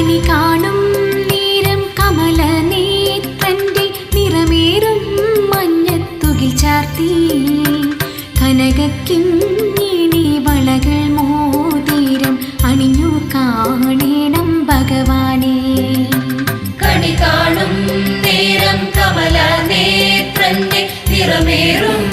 കണി കാണും നേരം കമലനേത്രന്റെ നിറമേറും മഞ്ഞത്തുകിൽ ചാർത്തി കനകക്കിങ്ങിണി വളകൾ മോതിരം അണിഞ്ഞു കാണേണം ഭഗവാനെ. കണി കാണും നേരം കമലനേത്രന്റെ നിറമേറും